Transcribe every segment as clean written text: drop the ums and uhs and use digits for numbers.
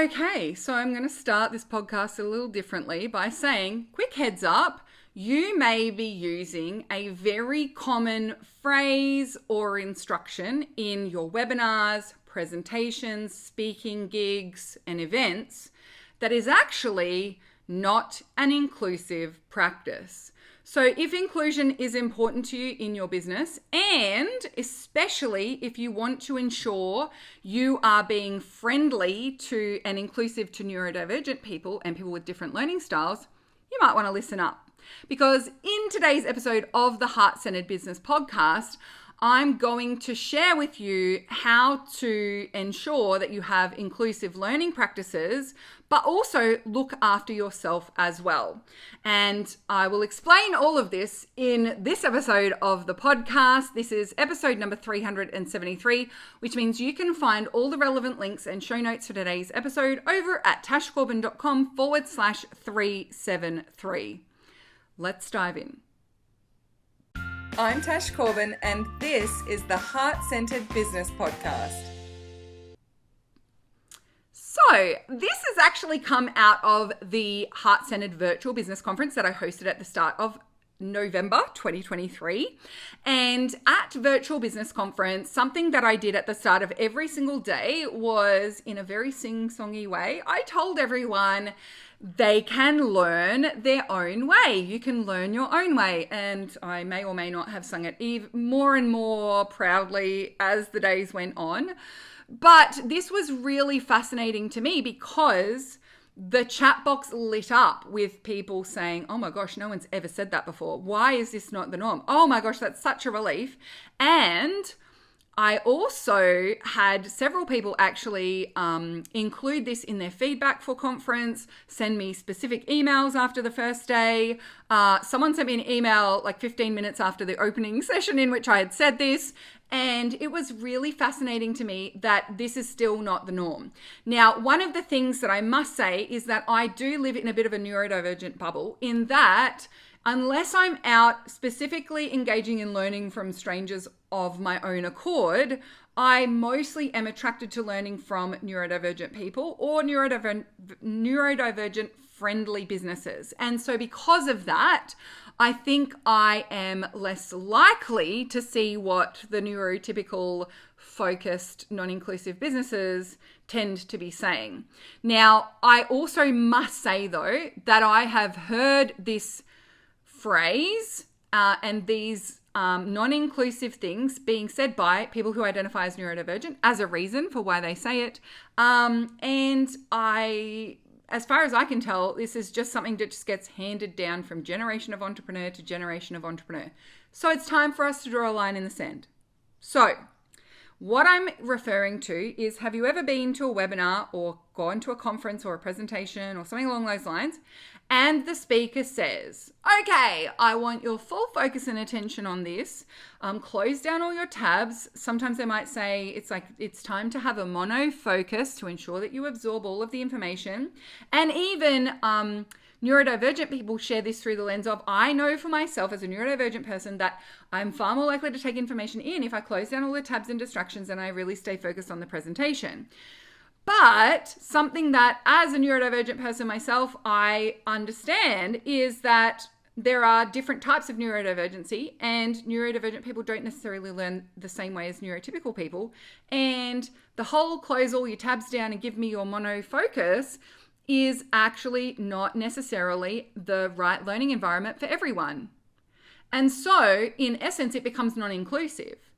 Okay, so I'm going to start this podcast a little differently by saying, quick heads up, you may be using a very common phrase or instruction in your webinars, presentations, speaking gigs, and events that is actually not an inclusive practice. So if inclusion is important to you in your business, and especially if you want to ensure you are being friendly to and inclusive to neurodivergent people and people with different learning styles, you might want to listen up. Because in today's episode of the Heart-Centered Business Podcast, I'm going to share with you how to ensure that you have inclusive learning practices, but also look after yourself as well. And I will explain all of this in this episode of the podcast. This is episode number 373, which means you can find all the relevant links and show notes for today's episode over at tashcorbin.com/373. Let's dive in. I'm Tash Corbin, and this is the Heart-Centered Business Podcast. So, this has actually come out of the Heart-Centered Virtual Business Conference that I hosted at the start of November 2023. And at Virtual Business Conference, something that I did at the start of every single day was, in a very sing-songy way, I told everyone they can learn their own way. You can learn your own way. And I may or may not have sung it even more and more proudly as the days went on. But this was really fascinating to me because the chat box lit up with people saying, oh my gosh, no one's ever said that before. Why is this not the norm? Oh my gosh, that's such a relief. And I also had several people actually include this in their feedback for conference, send me specific emails after the first day. Someone sent me an email like 15 minutes after the opening session in which I had said this. And it was really fascinating to me that this is still not the norm. Now, one of the things that I must say is that I do live in a bit of a neurodivergent bubble in that unless I'm out specifically engaging in learning from strangers of my own accord, I mostly am attracted to learning from neurodivergent people or neurodivergent friendly businesses. And so because of that, I think I am less likely to see what the neurotypical focused non-inclusive businesses tend to be saying. Now, I also must say though, that I have heard this phrase and these non-inclusive things being said by people who identify as neurodivergent as a reason for why they say it. As far as I can tell, this is just something that just gets handed down from generation of entrepreneur to generation of entrepreneur. So it's time for us to draw a line in the sand. So what I'm referring to is, have you ever been to a webinar or gone to a conference or a presentation or something along those lines, and the speaker says, okay, I want your full focus and attention on this. Close down all your tabs. Sometimes they might say it's time to have a mono focus to ensure that you absorb all of the information. And even neurodivergent people share this through the lens of, I know for myself as a neurodivergent person that I'm far more likely to take information in if I close down all the tabs and distractions and I really stay focused on the presentation. But something that as a neurodivergent person myself, I understand is that there are different types of neurodivergency, and neurodivergent people don't necessarily learn the same way as neurotypical people. And the whole close all your tabs down and give me your mono focus is actually not necessarily the right learning environment for everyone. And so in essence, it becomes non-inclusive.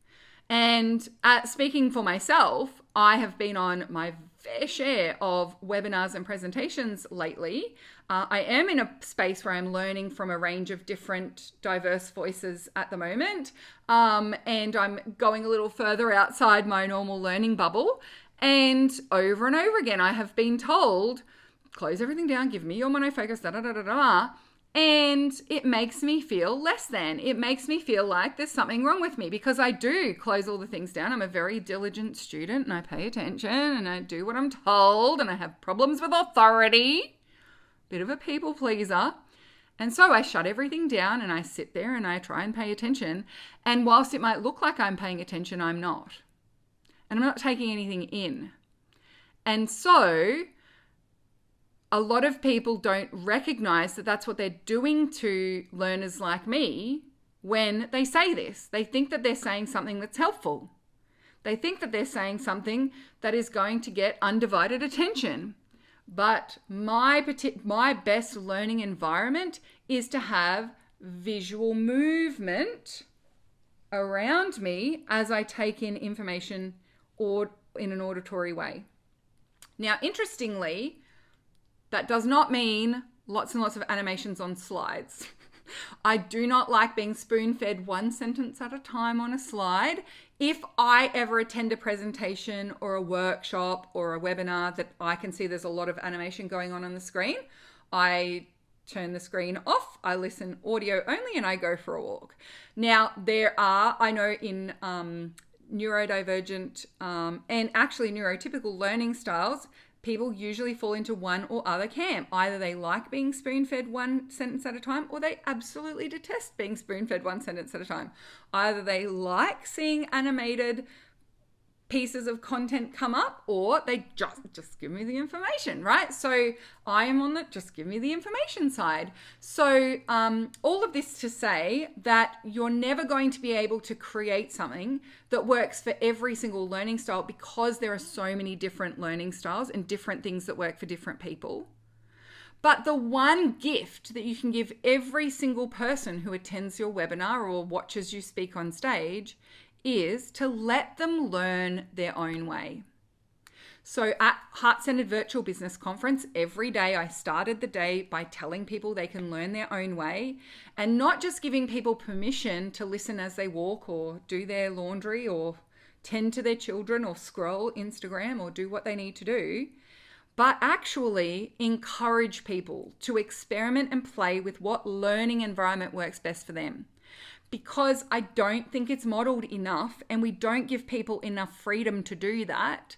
And speaking for myself, I have been on my fair share of webinars and presentations lately. I am in a space where I'm learning from a range of different diverse voices at the moment. And I'm going a little further outside my normal learning bubble. And over again, I have been told, close everything down, give me your monofocus, da-da-da-da-da. And it makes me feel less than. It makes me feel like there's something wrong with me because I do close all the things down. I'm a very diligent student and I pay attention and I do what I'm told and I have problems with authority. Bit of a people pleaser. And so I shut everything down and I sit there and I try and pay attention. And whilst it might look like I'm paying attention, I'm not. And I'm not taking anything in. And so a lot of people don't recognize that that's what they're doing to learners like me when they say this. They think that they're saying something that's helpful. They think that they're saying something that is going to get undivided attention. But my best learning environment is to have visual movement around me as I take in information or in an auditory way. Now, interestingly, that does not mean lots and lots of animations on slides. I do not like being spoon-fed one sentence at a time on a slide. If I ever attend a presentation or a workshop or a webinar that I can see there's a lot of animation going on the screen, I turn the screen off, I listen audio only, and I go for a walk. Now, I know in neurodivergent and actually neurotypical learning styles, people usually fall into one or other camp. Either they like being spoon-fed one sentence at a time, or they absolutely detest being spoon-fed one sentence at a time. Either they like seeing animated pieces of content come up, or they just give me the information, right? So I am on the just give me the information side. So all of this to say that you're never going to be able to create something that works for every single learning style, because there are so many different learning styles and different things that work for different people. But the one gift that you can give every single person who attends your webinar or watches you speak on stage is to let them learn their own way. So at Heart-Centered Virtual Business Conference, every day I started the day by telling people they can learn their own way, and not just giving people permission to listen as they walk or do their laundry or tend to their children or scroll Instagram or do what they need to do, but actually encourage people to experiment and play with what learning environment works best for them. Because I don't think it's modeled enough, and we don't give people enough freedom to do that.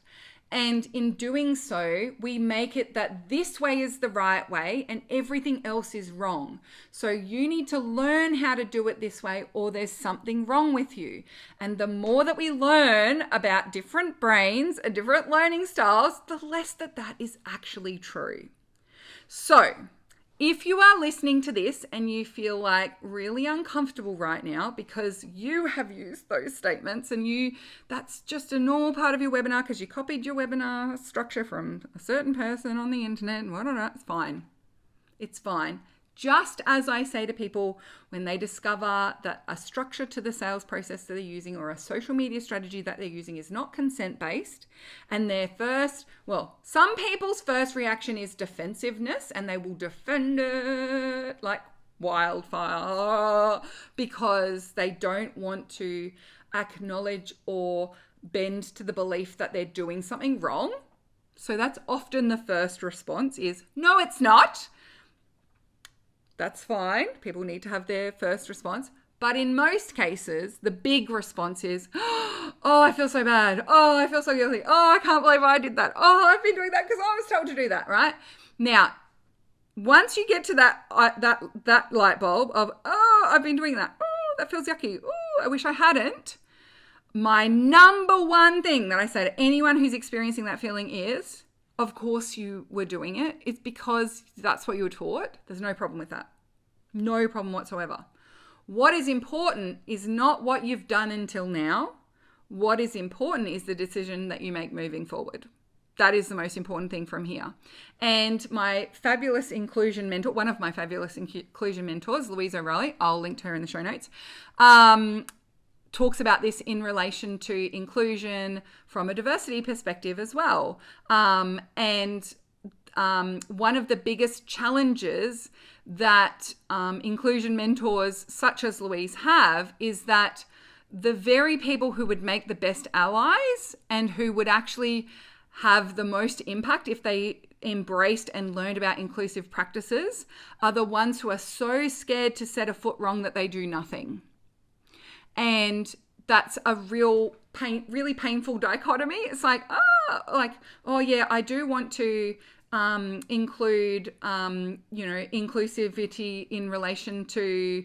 And in doing so, we make it that this way is the right way and everything else is wrong. So you need to learn how to do it this way, or there's something wrong with you. And the more that we learn about different brains and different learning styles, the less that is actually true. So if you are listening to this and you feel like really uncomfortable right now because you have used those statements and that's just a normal part of your webinar because you copied your webinar structure from a certain person on the internet and whatnot, it's fine. It's fine. Just as I say to people when they discover that a structure to the sales process that they're using or a social media strategy that they're using is not consent-based, and some people's first reaction is defensiveness, and they will defend it like wildfire because they don't want to acknowledge or bend to the belief that they're doing something wrong. So that's often the first response is, no, it's not. That's fine. People need to have their first response. But in most cases, the big response is, oh, I feel so bad. Oh, I feel so guilty. Oh, I can't believe I did that. Oh, I've been doing that because I was told to do that, right? Now, once you get to that light bulb of, oh, I've been doing that. Oh, that feels yucky. Oh, I wish I hadn't. My number one thing that I say to anyone who's experiencing that feeling is, of course you were doing it. It's because that's what you were taught. There's no problem with that. No problem whatsoever. What is important is not what you've done until now. What is important is the decision that you make moving forward. That is the most important thing from here. And my fabulous inclusion mentor, one of my fabulous inclusion mentors, Louise O'Reilly, I'll link to her in the show notes, talks about this in relation to inclusion from a diversity perspective as well. One of the biggest challenges that inclusion mentors such as Louise have is that the very people who would make the best allies and who would actually have the most impact if they embraced and learned about inclusive practices are the ones who are so scared to set a foot wrong that they do nothing. And that's a really painful dichotomy. It's like, oh yeah, I do want to include, inclusivity in relation to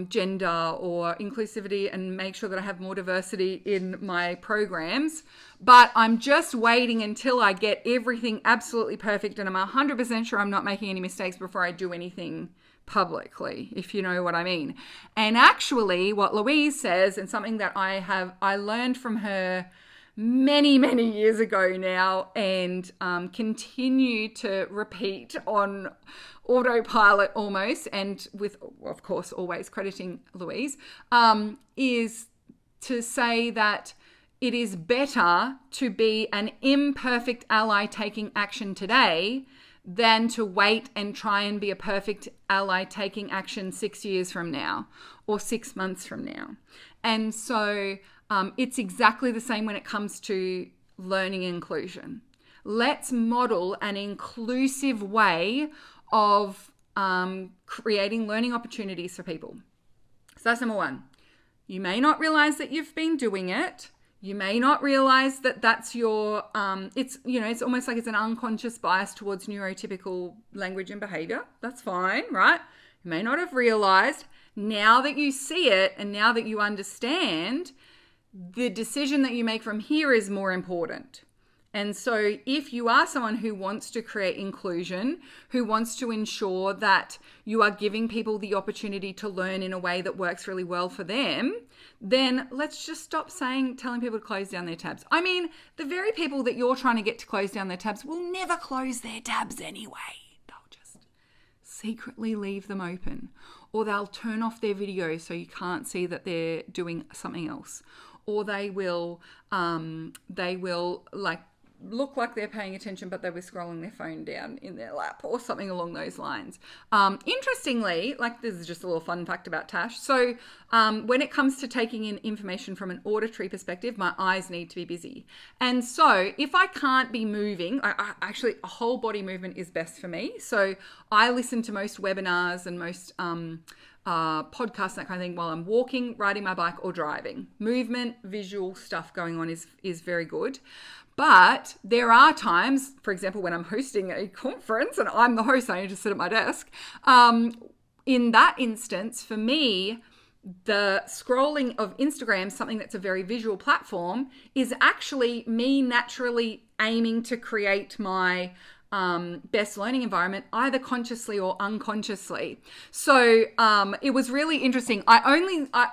gender or inclusivity, and make sure that I have more diversity in my programs. But I'm just waiting until I get everything absolutely perfect and I'm 100% sure I'm not making any mistakes before I do anything publicly, if you know what I mean. And actually what Louise says, and something that I learned from her many, many years ago now, and continue to repeat on autopilot almost, and with, of course, always crediting Louise, is to say that it is better to be an imperfect ally taking action today than to wait and try and be a perfect ally taking action 6 years from now or 6 months from now. And so it's exactly the same when it comes to learning inclusion. Let's model an inclusive way of creating learning opportunities for people. So that's number one. You may not realize that you've been doing it. You may not realize that that's your, it's almost like it's an unconscious bias towards neurotypical language and behavior. That's fine, right? You may not have realized. Now that you see it and now that you understand, the decision that you make from here is more important. And so if you are someone who wants to create inclusion, who wants to ensure that you are giving people the opportunity to learn in a way that works really well for them, then let's just stop telling people to close down their tabs. I mean, the very people that you're trying to get to close down their tabs will never close their tabs anyway. They'll just secretly leave them open, or they'll turn off their video so you can't see that they're doing something else, or they will like look like they're paying attention, but they were scrolling their phone down in their lap or something along those lines. Interestingly, like, this is just a little fun fact about Tash. So when it comes to taking in information from an auditory perspective, my eyes need to be busy. And so if I can't be moving, actually a whole body movement is best for me. So I listen to most webinars and most podcasts, that kind of thing, while I'm walking, riding my bike, or driving. Movement, visual stuff going on is very good. But there are times, for example, when I'm hosting a conference and I'm the host, I need to sit at my desk. In that instance, for me, the scrolling of Instagram, something that's a very visual platform, is actually me naturally aiming to create my best learning environment, either consciously or unconsciously. So it was really interesting. I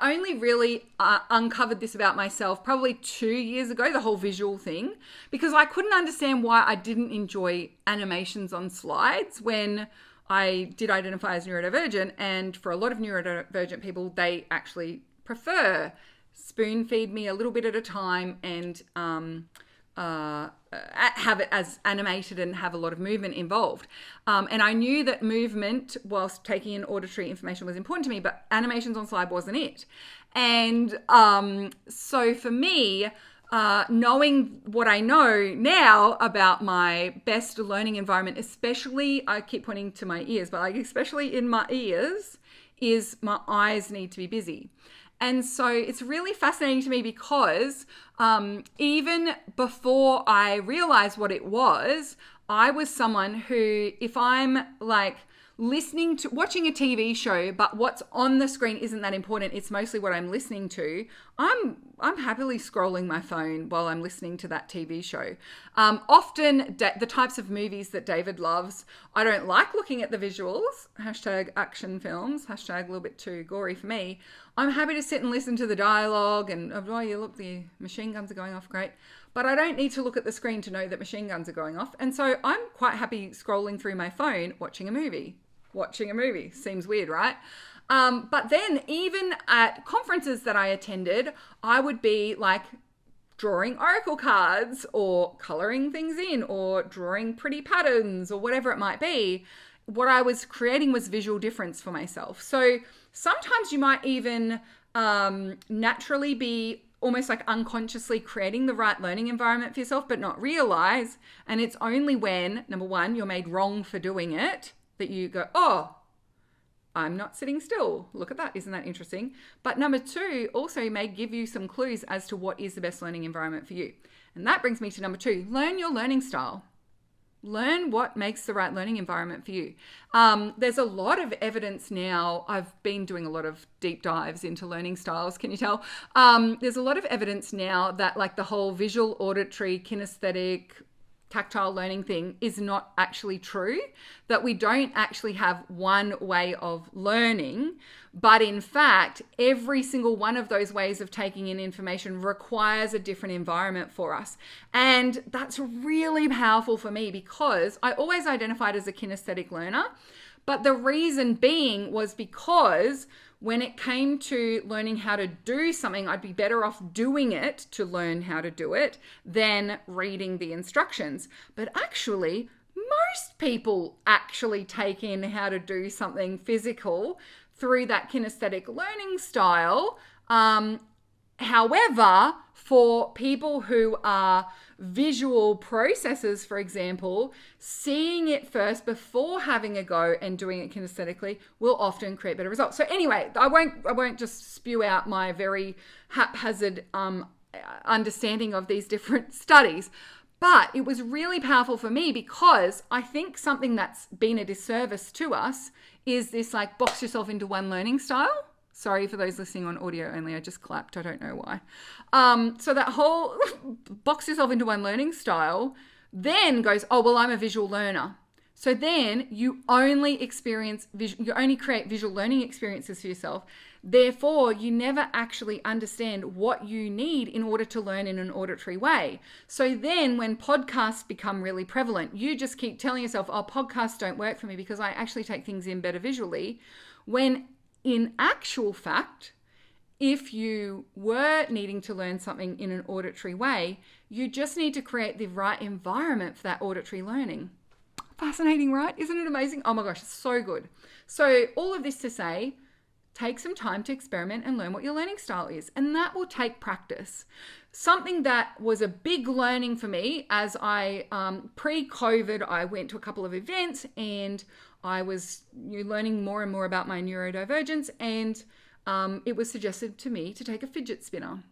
only really uncovered this about myself probably 2 years ago, the whole visual thing, because I couldn't understand why I didn't enjoy animations on slides when I did identify as neurodivergent. And for a lot of neurodivergent people, they actually prefer spoon feed me a little bit at a time and have it as animated and have a lot of movement involved. And I knew that movement, whilst taking in auditory information, was important to me, but animations on slide wasn't it. And so for me, knowing what I know now about my best learning environment, especially, I keep pointing to my ears, but like especially in my ears, is my eyes need to be busy. And so it's really fascinating to me because even before I realized what it was, I was someone who, if I'm like watching a TV show, but what's on the screen isn't that important, it's mostly what I'm listening to, I'm happily scrolling my phone while I'm listening to that TV show. Often the types of movies that David loves, I don't like looking at the visuals, #action films, # a little bit too gory for me. I'm happy to sit and listen to the dialogue and, oh yeah, look, the machine guns are going off, great. But I don't need to look at the screen to know that machine guns are going off. And so I'm quite happy scrolling through my phone, watching a movie. Seems weird, right? But then even at conferences that I attended, I would be like drawing oracle cards or coloring things in or drawing pretty patterns or whatever it might be. What I was creating was visual difference for myself. So sometimes you might even naturally be almost like unconsciously creating the right learning environment for yourself, but not realize. And it's only when, number one, you're made wrong for doing it, that you go, oh, I'm not sitting still. Look at that. Isn't that interesting? But number two, also may give you some clues as to what is the best learning environment for you. And that brings me to number two, learn your learning style. Learn what makes the right learning environment for you. There's a lot of evidence now. I've been doing a lot of deep dives into learning styles. Can you tell? There's a lot of evidence now that like the whole visual, auditory, kinesthetic, tactile learning thing is not actually true, that we don't actually have one way of learning, but in fact, every single one of those ways of taking in information requires a different environment for us. And that's really powerful for me because I always identified as a kinesthetic learner, but the reason being was because when it came to learning how to do something, I'd be better off doing it to learn how to do it than reading the instructions. But actually, most people actually take in how to do something physical through that kinesthetic learning style. However, for people who are visual processors, for example, seeing it first before having a go and doing it kinesthetically will often create better results. So anyway, I won't just spew out my very haphazard understanding of these different studies, but it was really powerful for me because I think something that's been a disservice to us is this like box yourself into one learning style. Sorry for those listening on audio only. I just clapped. I don't know why. So that whole box yourself into one learning style then goes, oh, well, I'm a visual learner. So then you only create visual learning experiences for yourself. Therefore, you never actually understand what you need in order to learn in an auditory way. So then when podcasts become really prevalent, you just keep telling yourself, oh, podcasts don't work for me because I actually take things in better visually. When in actual fact, if you were needing to learn something in an auditory way, you just need to create the right environment for that auditory learning. Fascinating, right? Isn't it amazing? Oh my gosh, it's so good. So all of this to say, take some time to experiment and learn what your learning style is. And that will take practice. Something that was a big learning for me as I, pre-COVID, I went to a couple of events and I was learning more and more about my neurodivergence, and it was suggested to me to take a fidget spinner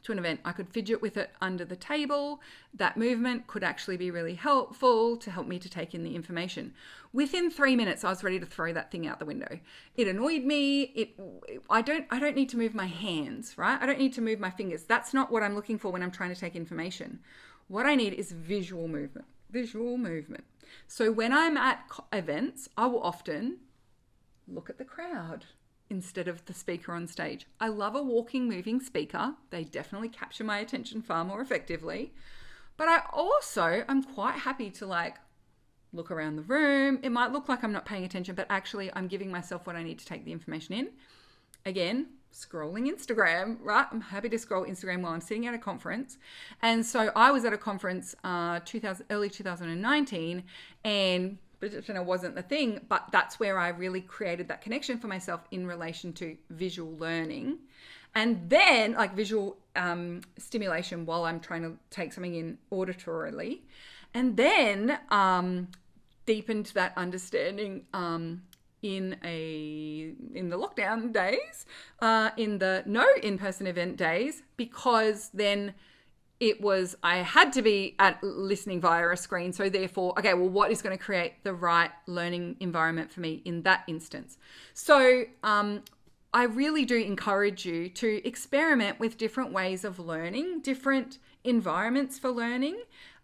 to an event. I could fidget with it under the table. That movement could actually be really helpful to help me to take in the information. Within 3 minutes, I was ready to throw that thing out the window. It annoyed me. I don't need to move my hands, right? I don't need to move my fingers. That's not what I'm looking for when I'm trying to take information. What I need is visual movement. Visual movement. So when I'm at events, I will often look at the crowd instead of the speaker on stage. I love a walking, moving speaker. They definitely capture my attention far more effectively. But I also am quite happy to like look around the room. It might look like I'm not paying attention, but actually I'm giving myself what I need to take the information in. Again, scrolling Instagram, right? I'm happy to scroll Instagram while I'm sitting at a conference. And so I was at a conference early 2019, and Bridgerton wasn't the thing, but that's where I really created that connection for myself in relation to visual learning. And then like visual stimulation while I'm trying to take something in auditorily. And then deepened that understanding in the lockdown days, in the no in-person event days, because then I had to be listening via a screen. So therefore, okay, well, what is going to create the right learning environment for me in that instance? So I really do encourage you to experiment with different ways of learning, different environments for learning.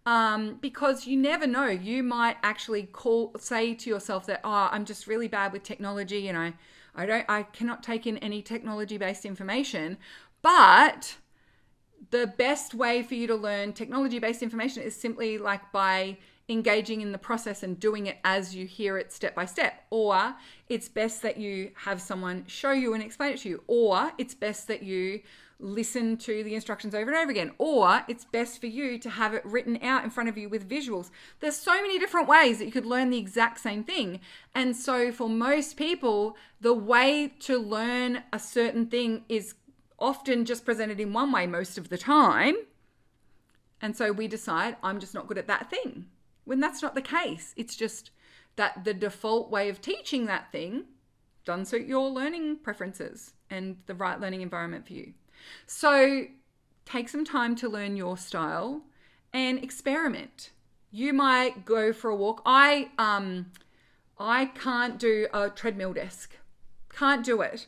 Because you never know, you might actually say to yourself that, oh, I'm just really bad with technology and I cannot take in any technology-based information. But the best way for you to learn technology-based information is simply like by engaging in the process and doing it as you hear it step by step. Or it's best that you have someone show you and explain it to you. Or it's best that you listen to the instructions over and over again. Or it's best for you to have it written out in front of you with visuals. There's so many different ways that you could learn the exact same thing. And so for most people, the way to learn a certain thing is often just presented in one way most of the time. And so we decide, I'm just not good at that thing. When that's not the case. It's just that the default way of teaching that thing doesn't suit your learning preferences and the right learning environment for you. So take some time to learn your style and experiment. You might go for a walk. I can't do a treadmill desk. Can't do it.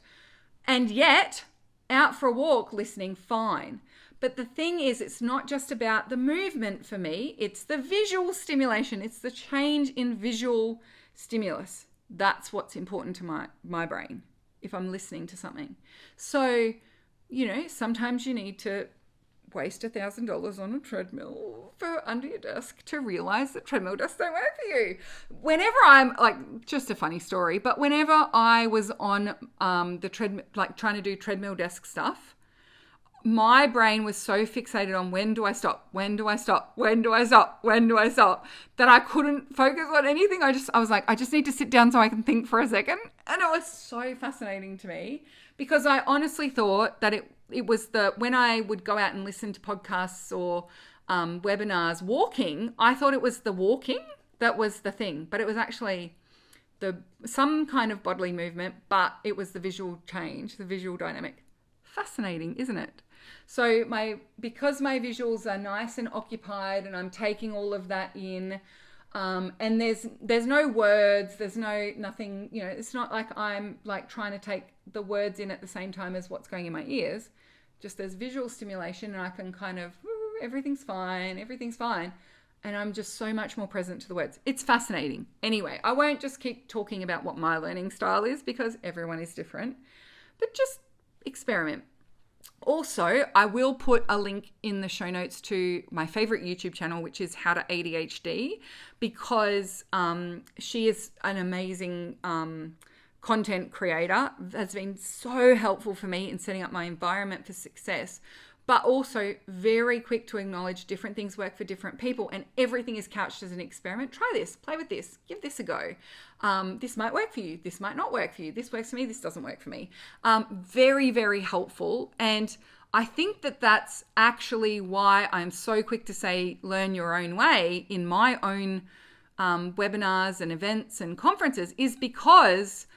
And yet, out for a walk, listening, fine. But the thing is, it's not just about the movement for me. It's the visual stimulation. It's the change in visual stimulus. That's what's important to my brain if I'm listening to something. So, sometimes you need to waste $1,000 on a treadmill for under your desk to realize that treadmill desks don't work for you. Whenever I'm just a funny story, but whenever I was on the treadmill, trying to do treadmill desk stuff, my brain was so fixated on when do I stop, that I couldn't focus on anything. I was like, I just need to sit down so I can think for a second. And it was so fascinating to me because I honestly thought that it was when I would go out and listen to podcasts or webinars walking, I thought it was the walking that was the thing, but it was actually some kind of bodily movement, but it was the visual change, the visual dynamic. Fascinating, isn't it? So because my visuals are nice and occupied and I'm taking all of that in, and there's no words, there's nothing, it's not like I'm trying to take the words in at the same time as what's going in my ears. Just there's visual stimulation and I can kind of, everything's fine. And I'm just so much more present to the words. It's fascinating. Anyway, I won't just keep talking about what my learning style is because everyone is different, but just experiment. Also, I will put a link in the show notes to my favorite YouTube channel, which is How to ADHD, because she is an amazing content creator. That's been so helpful for me in setting up my environment for success, but also very quick to acknowledge different things work for different people, and everything is couched as an experiment. Try this, play with this, give this a go. This might work for you. This might not work for you. This works for me. This doesn't work for me. Very, very helpful. And I think that that's actually why I'm so quick to say, learn your own way in my own webinars and events and conferences, is because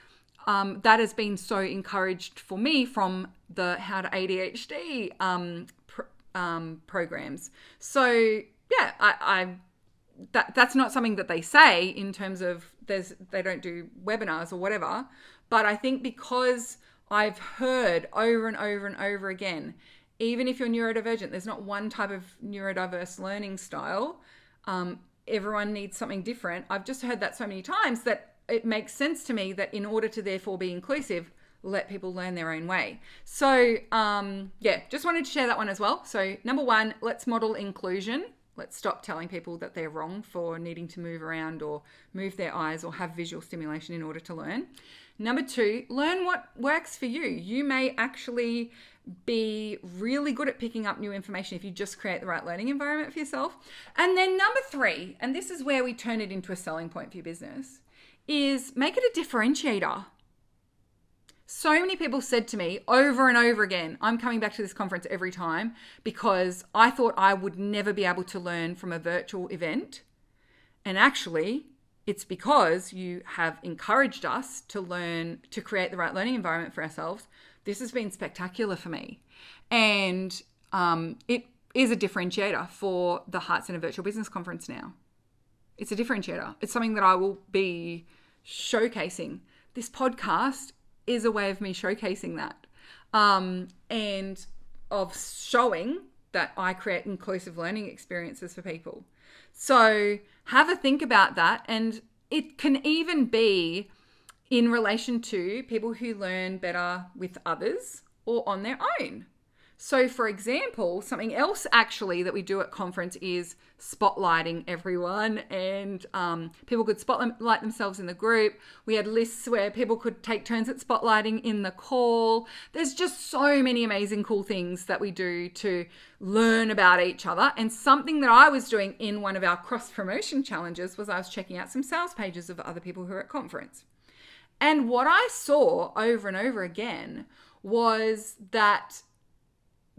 that has been so encouraged for me from the How to ADHD programs. So yeah, that's not something that they say in terms of they don't do webinars or whatever, but I think because I've heard over and over and over again, even if you're neurodivergent, there's not one type of neurodiverse learning style. Everyone needs something different. I've just heard that so many times that it makes sense to me that in order to therefore be inclusive, let people learn their own way. So just wanted to share that one as well. So number one, let's model inclusion. Let's stop telling people that they're wrong for needing to move around or move their eyes or have visual stimulation in order to learn. Number two, learn what works for you. You may actually be really good at picking up new information if you just create the right learning environment for yourself. And then number three, and this is where we turn it into a selling point for your business, is make it a differentiator. So many people said to me over and over again, I'm coming back to this conference every time because I thought I would never be able to learn from a virtual event. And actually, it's because you have encouraged us to learn, to create the right learning environment for ourselves. This has been spectacular for me. And it is a differentiator for the Heart Centre Virtual Business Conference now. It's a differentiator. It's something that I will be showcasing. This podcast is a way of me showcasing that and of showing that I create inclusive learning experiences for people. So have a think about that. And it can even be in relation to people who learn better with others or on their own. So for example, something else actually that we do at conference is spotlighting everyone, and people could spotlight themselves in the group. We had lists where people could take turns at spotlighting in the call. There's just so many amazing cool things that we do to learn about each other. And something that I was doing in one of our cross promotion challenges was I was checking out some sales pages of other people who are at conference. And what I saw over and over again was that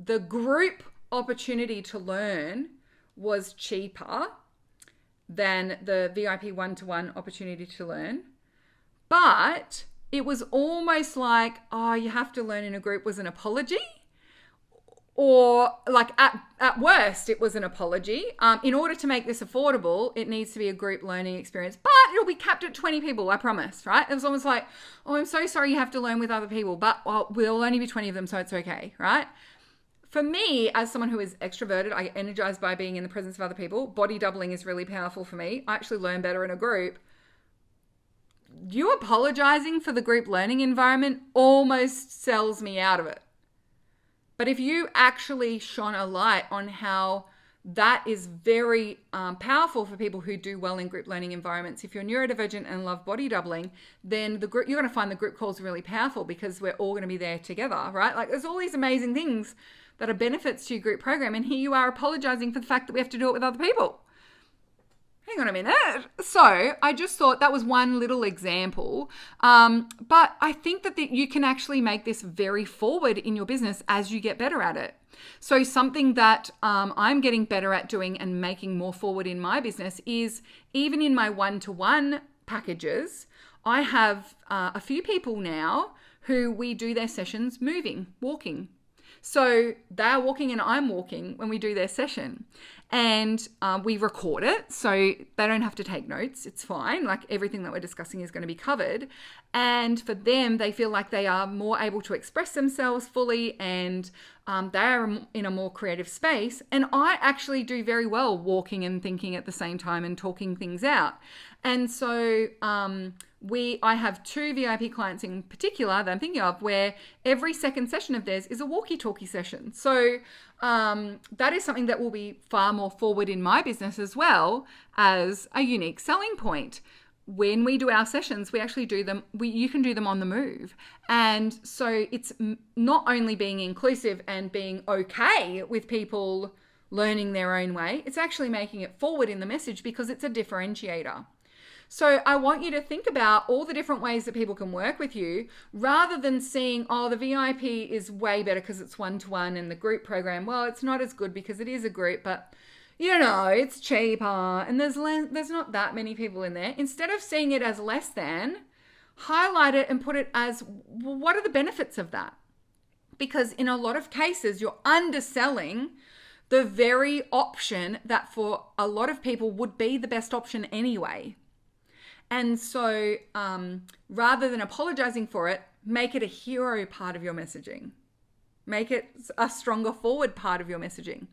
the group opportunity to learn was cheaper than the VIP one-to-one opportunity to learn. But it was almost like, you have to learn in a group was an apology. Or like at worst, it was an apology. In order to make this affordable, it needs to be a group learning experience, but it'll be capped at 20 people, I promise, right? It was almost like, oh, I'm so sorry you have to learn with other people, but we'll only be 20 of them, so it's okay, right? For me, as someone who is extroverted, I get energized by being in the presence of other people. Body doubling is really powerful for me. I actually learn better in a group. You apologizing for the group learning environment almost sells me out of it. But if you actually shone a light on how that is very powerful for people who do well in group learning environments, if you're neurodivergent and love body doubling, then you're going to find the group calls really powerful because we're all going to be there together, right? Like there's all these amazing things that are benefits to your group program, and here you are apologizing for the fact that we have to do it with other people. Hang on a minute. So I just thought that was one little example. But I think that you can actually make this very forward in your business as you get better at it. So something that I'm getting better at doing and making more forward in my business is even in my one-to-one packages, I have a few people now who we do their sessions moving, walking. So they're walking and I'm walking when we do their session. And we record it so they don't have to take notes. It's fine. Like everything that we're discussing is going to be covered. And for them, they feel like they are more able to express themselves fully and they are in a more creative space. And I actually do very well walking and thinking at the same time and talking things out. And so I have 2 VIP clients in particular that I'm thinking of where every second session of theirs is a walkie-talkie session. So that is something that will be far more forward in my business as well as a unique selling point. When we do our sessions, we actually do them, you can do them on the move. And so it's not only being inclusive and being okay with people learning their own way, it's actually making it forward in the message because it's a differentiator. So I want you to think about all the different ways that people can work with you rather than seeing, oh, the VIP is way better because it's one-to-one and the group program, well, it's not as good because it is a group, but you know, it's cheaper and there's not that many people in there. Instead of seeing it as less than, highlight it and put it as, well, what are the benefits of that? Because in a lot of cases, you're underselling the very option that for a lot of people would be the best option anyway. And so rather than apologizing for it, make it a hero part of your messaging. Make it a stronger forward part of your messaging.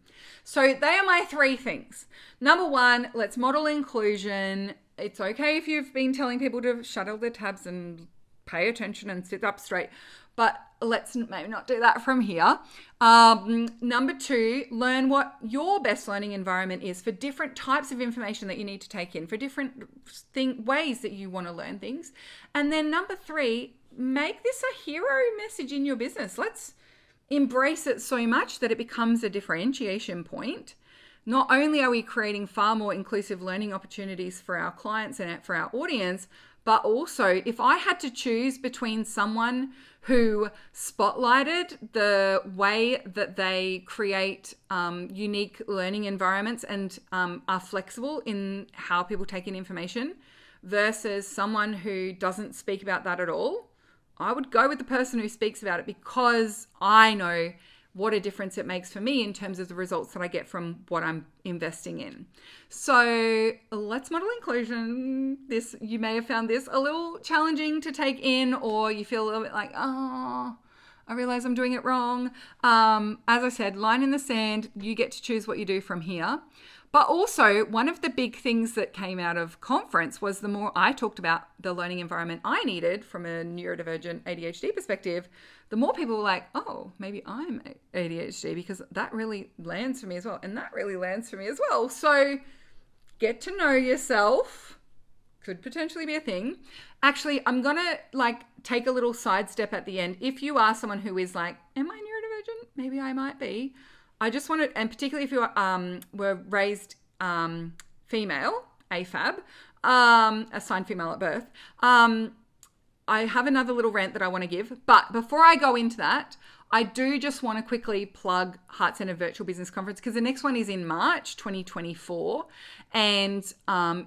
So they are my 3 things. Number 1, let's model inclusion. It's okay if you've been telling people to shut all their tabs and pay attention and sit up straight, but let's maybe not do that from here. Number 2, learn what your best learning environment is for different types of information that you need to take in, for different ways that you want to learn things. And then number 3, make this a hero message in your business. Let's embrace it so much that it becomes a differentiation point. Not only are we creating far more inclusive learning opportunities for our clients and for our audience, but also if I had to choose between someone who spotlighted the way that they create unique learning environments and are flexible in how people take in information versus someone who doesn't speak about that at all, I would go with the person who speaks about it because I know what a difference it makes for me in terms of the results that I get from what I'm investing in. So let's model inclusion. You may have found this a little challenging to take in, or you feel a little bit like, oh, I realize I'm doing it wrong. As I said, line in the sand, you get to choose what you do from here. But also, one of the big things that came out of conference was the more I talked about the learning environment I needed from a neurodivergent ADHD perspective, the more people were like, oh, maybe I'm ADHD because that really lands for me as well. And that really lands for me as well. So get to know yourself. Could potentially be a thing. Actually, I'm going to take a little sidestep at the end. If you are someone who is like, am I neurodivergent? Maybe I might be. I just wanted, and particularly if you were raised female, AFAB, assigned female at birth, I have another little rant that I want to give. But before I go into that, I do just want to quickly plug Heart Centered Virtual Business Conference because the next one is in March 2024. And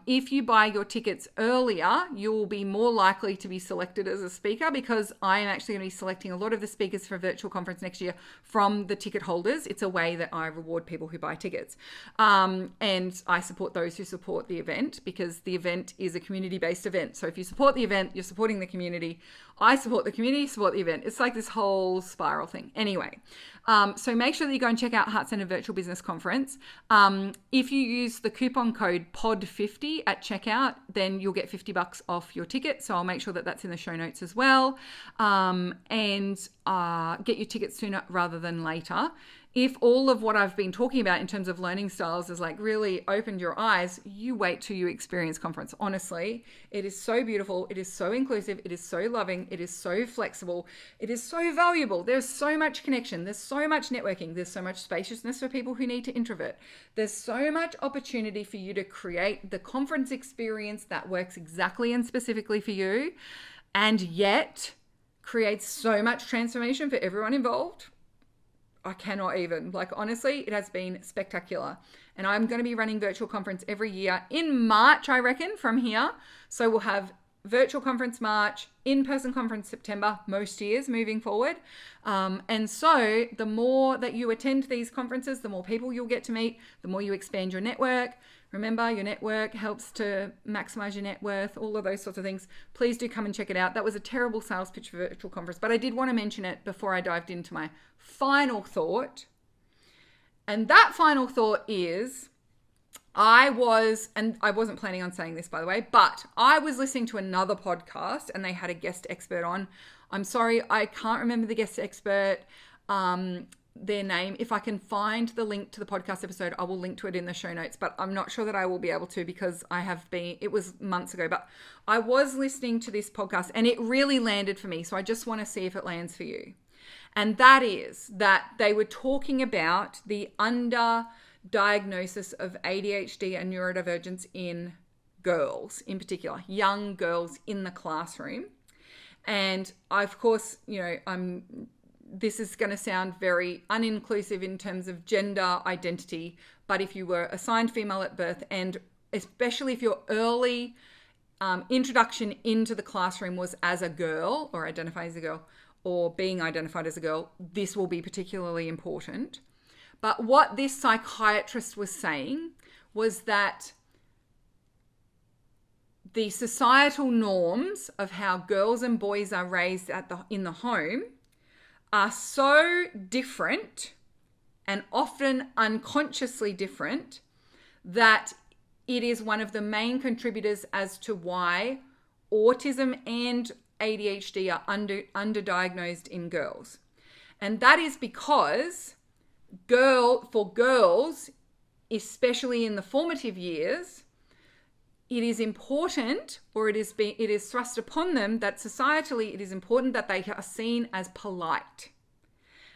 if you buy your tickets earlier, you will be more likely to be selected as a speaker because I am actually going to be selecting a lot of the speakers for a virtual conference next year from the ticket holders. It's a way that I reward people who buy tickets. And I support those who support the event because the event is a community-based event. So if you support the event, you're supporting the community. I support the community, support the event. It's like this whole spiral thing. Anyway, so make sure that you go and check out Heart Centered Virtual Business Conference. If you use the coupon code POD50 at checkout, then you'll get $50 off your ticket. So I'll make sure that that's in the show notes as well. And get your tickets sooner rather than later. If all of what I've been talking about in terms of learning styles has like really opened your eyes, you wait till you experience conference. Honestly, it is so beautiful. It is so inclusive. It is so loving. It is so flexible. It is so valuable. There's so much connection. There's so much networking. There's so much spaciousness for people who need to introvert. There's so much opportunity for you to create the conference experience that works exactly and specifically for you, and yet creates so much transformation for everyone involved. I cannot even. Like, honestly, it has been spectacular. And I'm going to be running virtual conference every year in March, I reckon, from here. So we'll have virtual conference March, in-person conference September, most years moving forward. And so the more that you attend these conferences, the more people you'll get to meet, the more you expand your network. Remember, your network helps to maximize your net worth, all of those sorts of things. Please do come and check it out. That was a terrible sales pitch for virtual conference, but I did want to mention it before I dived into my final thought. And that final thought is, I wasn't planning on saying this, by the way, but I was listening to another podcast and they had a guest expert on. I'm sorry, I can't remember the guest expert, their name. If I can find the link to the podcast episode, I will link to it in the show notes, but I'm not sure that I will be able to because it was months ago, but I was listening to this podcast and it really landed for me. So I just want to see if it lands for you. And that is that they were talking about the underdiagnosis of ADHD and neurodivergence in girls, in particular, young girls in the classroom. And of course, this is going to sound very uninclusive in terms of gender identity, but if you were assigned female at birth, and especially if your early introduction into the classroom was as a girl or identify as a girl or being identified as a girl, this will be particularly important. But what this psychiatrist was saying was that the societal norms of how girls and boys are raised in the home are so different and often unconsciously different that it is one of the main contributors as to why autism and ADHD are underdiagnosed in girls. And that is because for girls, especially in the formative years, it is important, or it is thrust upon them that societally it is important that they are seen as polite.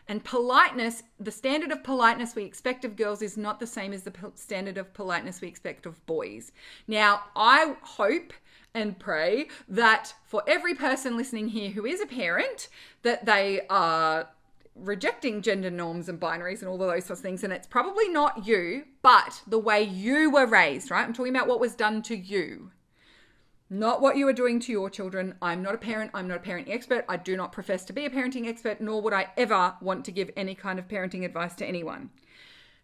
And politeness, the standard of politeness we expect of girls is not the same as the standard of politeness we expect of boys. Now, I hope and pray that for every person listening here who is a parent, that they are rejecting gender norms and binaries and all of those sorts of things. And it's probably not you, but the way you were raised, right? I'm talking about what was done to you, not what you are doing to your children. I'm not a parent. I'm not a parenting expert. I do not profess to be a parenting expert, nor would I ever want to give any kind of parenting advice to anyone.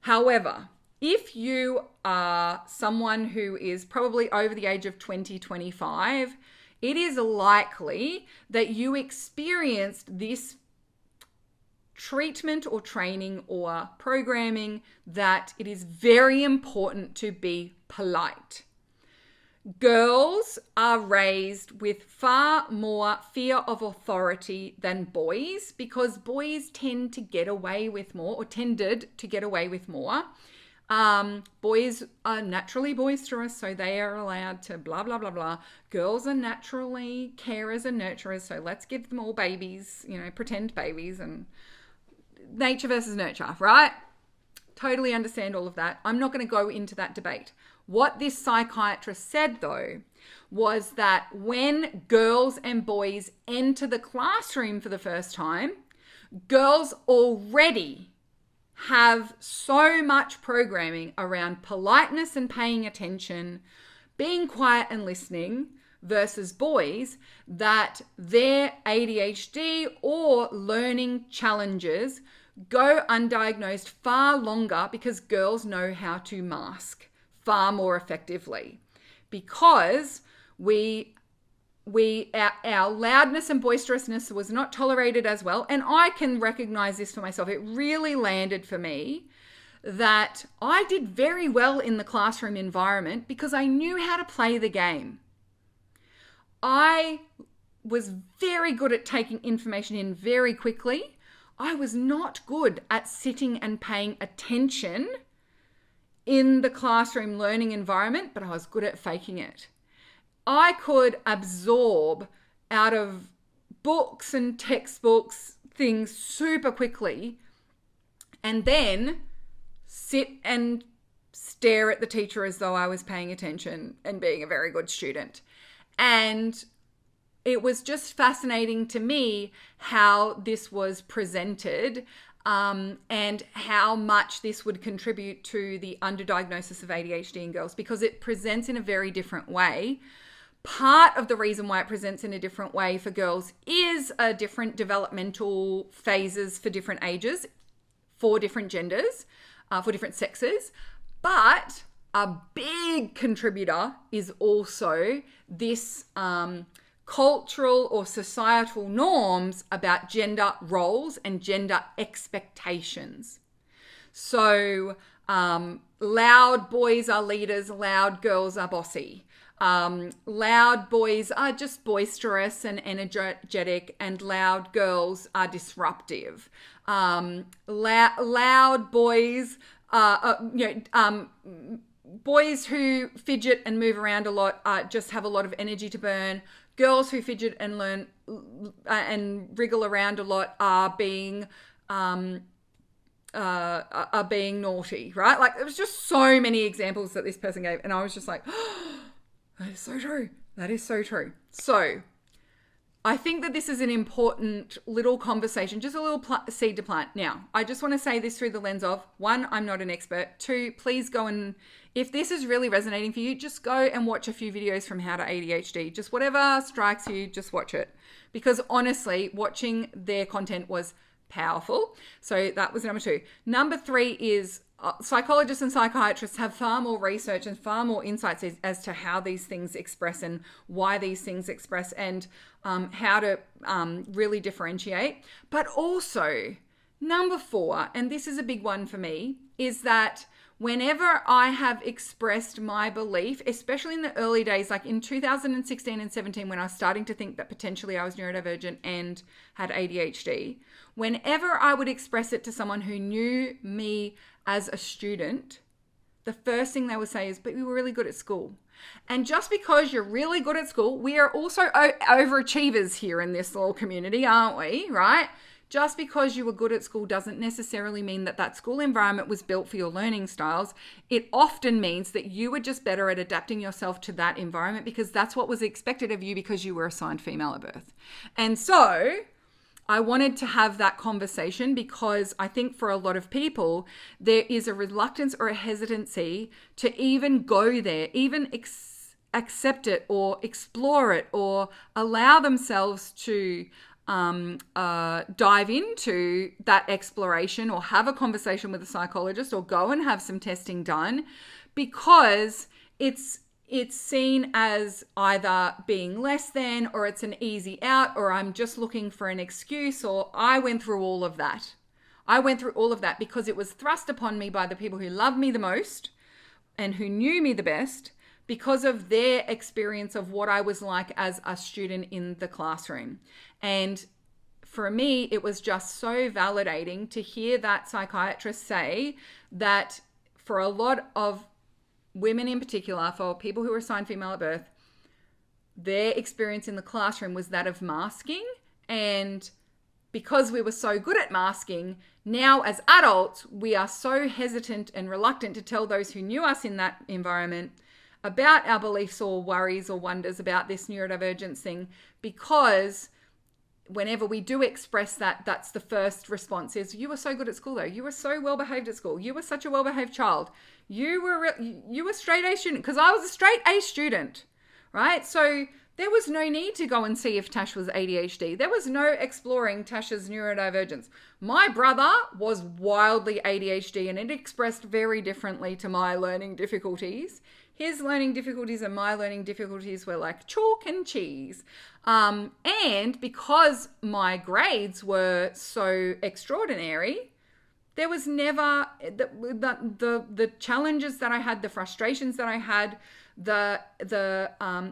However, if you are someone who is probably over the age of 20, 25, it is likely that you experienced this treatment or training or programming that it is very important to be polite. Girls are raised with far more fear of authority than boys because boys tend to get away with more, or tended to get away with more. Boys are naturally boisterous, so they are allowed to blah, blah, blah, blah. Girls are naturally carers and nurturers, so let's give them all babies, pretend babies, and nature versus nurture, right? Totally understand all of that. I'm not going to go into that debate. What this psychiatrist said, though, was that when girls and boys enter the classroom for the first time, Girls already have so much programming around politeness and paying attention, being quiet and listening, versus boys, that their ADHD or learning challenges go undiagnosed far longer because girls know how to mask far more effectively, because our loudness and boisterousness was not tolerated as well. And I can recognize this for myself. It really landed for me that I did very well in the classroom environment because I knew how to play the game. I was very good at taking information in very quickly. I was not good at sitting and paying attention in the classroom learning environment, but I was good at faking it. I could absorb out of books and textbooks things super quickly and then sit and stare at the teacher as though I was paying attention and being a very good student. And it was just fascinating to me how this was presented, and how much this would contribute to the underdiagnosis of ADHD in girls, because it presents in a very different way. Part of the reason why it presents in a different way for girls is a different developmental phases for different ages, for different genders, for different sexes. But a big contributor is also this cultural or societal norms about gender roles and gender expectations. So loud boys are leaders, loud girls are bossy. Loud boys are just boisterous and energetic, and loud girls are disruptive. Loud boys boys who fidget and move around a lot just have a lot of energy to burn. Girls who fidget and learn and wriggle around a lot are being naughty, right? Like, there was just so many examples that this person gave, and I was just like, oh, that is so true. That is so true. So I think that this is an important little conversation, just a little seed to plant. Now, I just want to say this through the lens of, 1, I'm not an expert. 2, please go and, if this is really resonating for you, just go and watch a few videos from How to ADHD. Just whatever strikes you, just watch it. Because honestly, watching their content was powerful. So that was number 2. Number 3 is psychologists and psychiatrists have far more research and far more insights as to how these things express and why these things express, and how to really differentiate. But also, number 4, and this is a big one for me, is that whenever I have expressed my belief, especially in the early days, like in 2016 and 17, when I was starting to think that potentially I was neurodivergent and had ADHD, whenever I would express it to someone who knew me as a student, the first thing they would say is, but you were really good at school. And just because you're really good at school, we are also overachievers here in this little community, aren't we? Right? Just because you were good at school doesn't necessarily mean that that school environment was built for your learning styles. It often means that you were just better at adapting yourself to that environment because that's what was expected of you because you were assigned female at birth. And so I wanted to have that conversation because I think for a lot of people, there is a reluctance or a hesitancy to even go there, even accept it or explore it or allow themselves to dive into that exploration or have a conversation with a psychologist or go and have some testing done, because it's seen as either being less than, or it's an easy out, or I'm just looking for an excuse, or I went through all of that. I went through all of that because it was thrust upon me by the people who loved me the most and who knew me the best, because of their experience of what I was like as a student in the classroom. And for me, it was just so validating to hear that psychiatrist say that for a lot of women in particular, for people who were assigned female at birth, their experience in the classroom was that of masking. And because we were so good at masking, now as adults, we are so hesitant and reluctant to tell those who knew us in that environment about our beliefs or worries or wonders about this neurodivergence thing, because whenever we do express that, that's the first response is, you were so good at school though. You were so well behaved at school. You were such a well behaved child. You were straight A student, because I was a straight A student, right? So there was no need to go and see if Tash was ADHD. There was no exploring Tash's neurodivergence. My brother was wildly ADHD, and it expressed very differently to my learning difficulties. His learning difficulties and my learning difficulties were like chalk and cheese. And because my grades were so extraordinary, there was never the challenges that I had, the frustrations that I had, the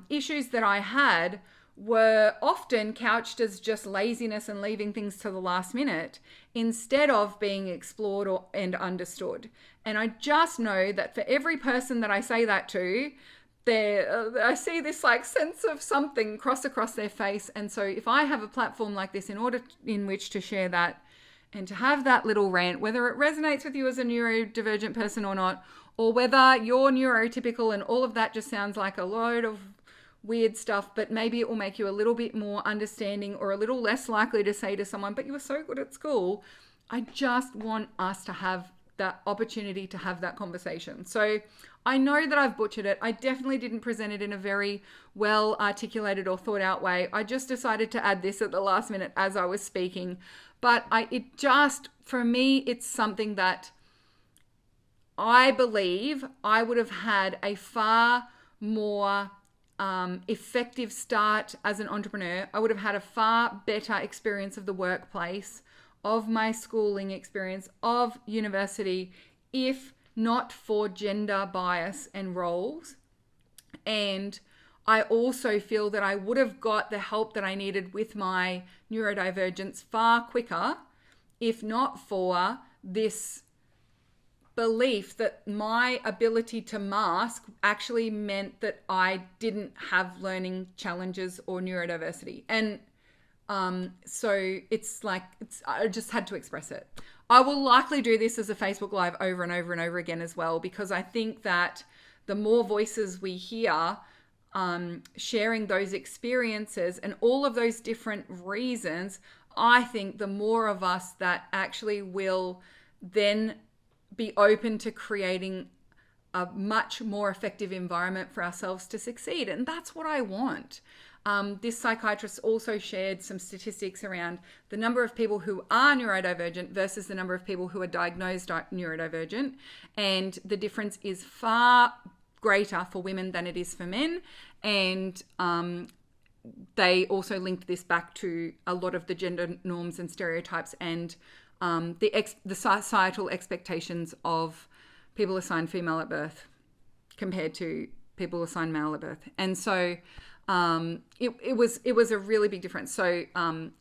issues that I had were often couched as just laziness and leaving things to the last minute instead of being explored and understood. And I just know that for every person that I say that to, I see this like sense of something cross across their face. And so if I have a platform like this in which to share that and to have that little rant, whether it resonates with you as a neurodivergent person or not, or whether you're neurotypical and all of that just sounds like a load of weird stuff, but maybe it will make you a little bit more understanding or a little less likely to say to someone, but you were so good at school. I just want us to have that opportunity to have that conversation. So I know that I've butchered it. I definitely didn't present it in a very well articulated or thought out way. I just decided to add this at the last minute as I was speaking. But for me, it's something that I believe I would have had a far more effective start as an entrepreneur. I would have had a far better experience of the workplace, of my schooling experience, of university, if not for gender bias and roles. And I also feel that I would have got the help that I needed with my neurodivergence far quicker, if not for this belief that my ability to mask actually meant that I didn't have learning challenges or neurodiversity. And so I just had to express it. I will likely do this as a Facebook Live over and over and over again as well, because I think that the more voices we hear sharing those experiences and all of those different reasons, I think the more of us that actually will then be open to creating a much more effective environment for ourselves to succeed. And that's what I want. This psychiatrist also shared some statistics around the number of people who are neurodivergent versus the number of people who are diagnosed neurodivergent. And the difference is far greater for women than it is for men. And they also linked this back to a lot of the gender norms and stereotypes and the societal expectations of people assigned female at birth compared to people assigned male at birth. And so it was a really big difference. So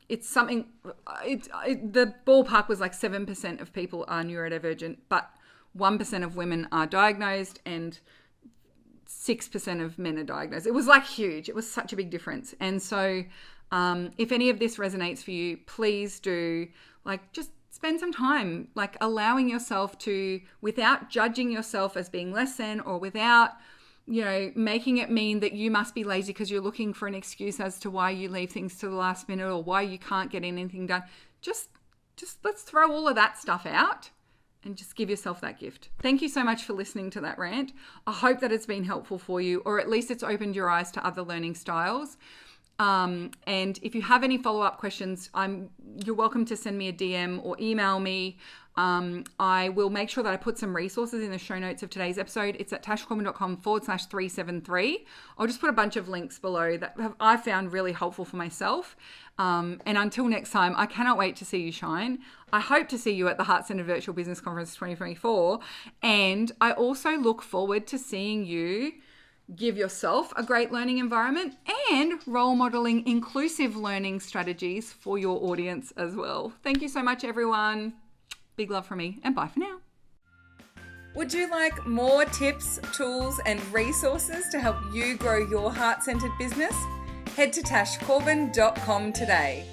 it's something, the ballpark was like 7% of people are neurodivergent, but 1% of women are diagnosed and 6% of men are diagnosed. It was like huge. It was such a big difference. And so if any of this resonates for you, please do just spend some time allowing yourself to, without judging yourself as being less than, or without making it mean that you must be lazy because you're looking for an excuse as to why you leave things to the last minute or why you can't get anything done. Just let's throw all of that stuff out and just give yourself that gift. Thank you so much for listening to that rant. I hope that it's been helpful for you, or at least it's opened your eyes to other learning styles. And if you have any follow-up questions, you're welcome to send me a DM or email me. I will make sure that I put some resources in the show notes of today's episode. It's at tashcorbin.com/373. I'll just put a bunch of links below that I found really helpful for myself. And until next time, I cannot wait to see you shine. I hope to see you at the Heart Centered Virtual Business Conference 2024. And I also look forward to seeing you give yourself a great learning environment and role modeling inclusive learning strategies for your audience as well. Thank you so much, everyone. Big love from me, and bye for now. Would you like more tips, tools, and resources to help you grow your heart-centered business? Head to tashcorbin.com today.